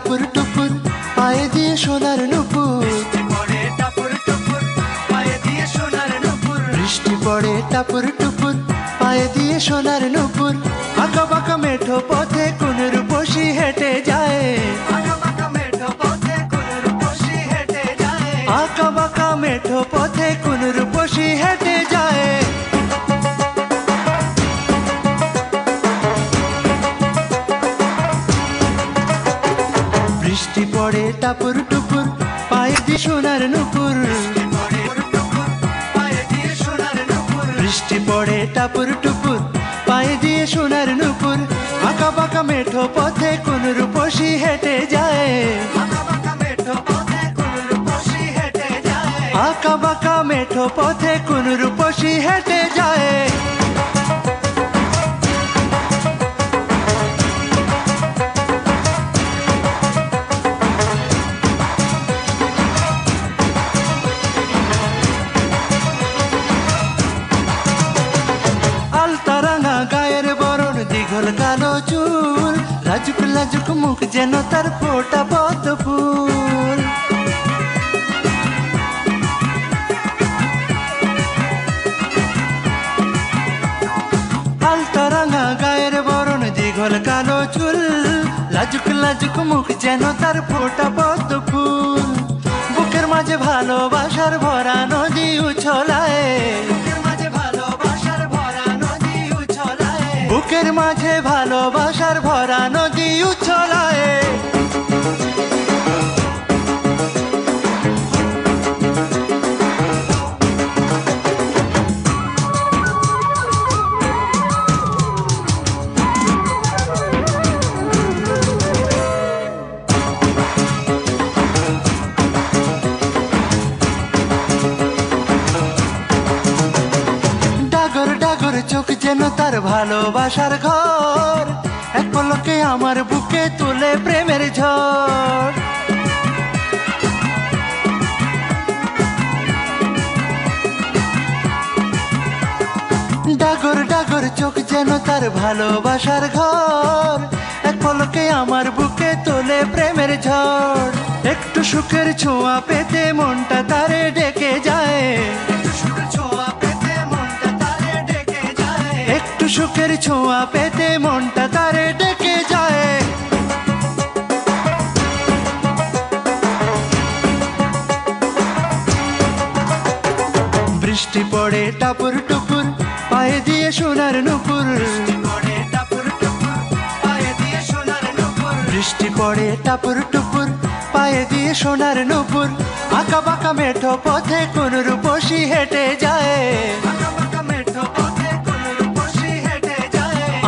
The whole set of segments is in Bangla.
টাপুর টুপুর পায়ে দিয়ে সোনার নুপুর, বৃষ্টি পড়ে টাপুর টুপুর পায়ে দিয়ে সোনার নুপুর। আঁকা বাঁকা মেঠো পথে কোন রূপসী হেঁটে যায়, আঁকা বাঁকা মেঠো পথে কোন রূপসী হেঁটে যায়। বৃষ্টি পড়ে টাপুর টুপুর পায়ে দিয়ে সোনার নুপুর, বৃষ্টি পড়ে টাপুর টুপুর পায়ে দিয়ে সোনার নুপুর। আঁকা বাঁকা মেঠো পথে কোন রূপসী হেঁটে যায়, আঁকা বাঁকা মেঠো পথে কোন রূপসী হেঁটে যায়। আলতারাঙা গায়ের বরণ, দীঘল কালো চুল, লাজুক লাজুক মুখ যেন তার ফোটা পদ্ম ফুল। আলতারাঙা গায়ের বরণ, দীঘল কালো চুল, লাজুক লাজুক মুখ যেন তার ফোটা পদ্ম ফুল। বুকের মাঝে ভালোবাসার ভরা নদী উছলায়, বুকের মাঝে ভালোবাসার ভরা নদী উছলায়। ডাগর ডাগর চোখ যেন তার ভালোবাসার ঘর, এক পলকে আমার বুকে তুলে প্রেমের ঝড়। ডাগর ডাগর চোখ যেন তার ভালোবাসার ঘর, এক পলকে আমার বুকে তোলে প্রেমের ঝড়। একটু সুখের ছোঁয়া পেতে মনটা তারে ডেকে যায়, একটু সুখের ছোঁয়া পেতে মনটা তারে ডেকে যায়। বৃষ্টি পড়ে টাপুর টুপুর পায়ে দিয়ে সোনার নুপুর, বৃষ্টি পড়ে টাপুর টুপুর পায়ে দিয়ে সোনার নুপুর। আঁকা বাঁকা মেঠো পথে কোন রূপসী হেঁটে যায়,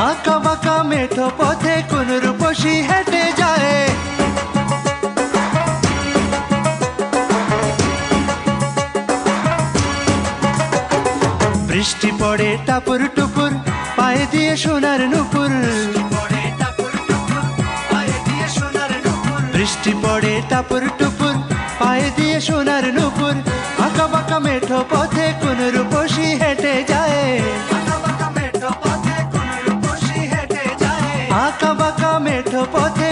আঁকা বাঁকা মেঠো পথে কোন রূপসী হেঁটে যায়। বৃষ্টি পড়ে টাপুর টুপুর পায়ে দিয়ে সোনার নুপুর, বৃষ্টি পড়ে টাপুর টুপুর পায়ে দিয়ে সোনার নুপুর। আঁকা বাঁকা মেঠো পথে কোন রূপসী হেঁটে যায়, আঁকা বাঁকা মেঠো পথে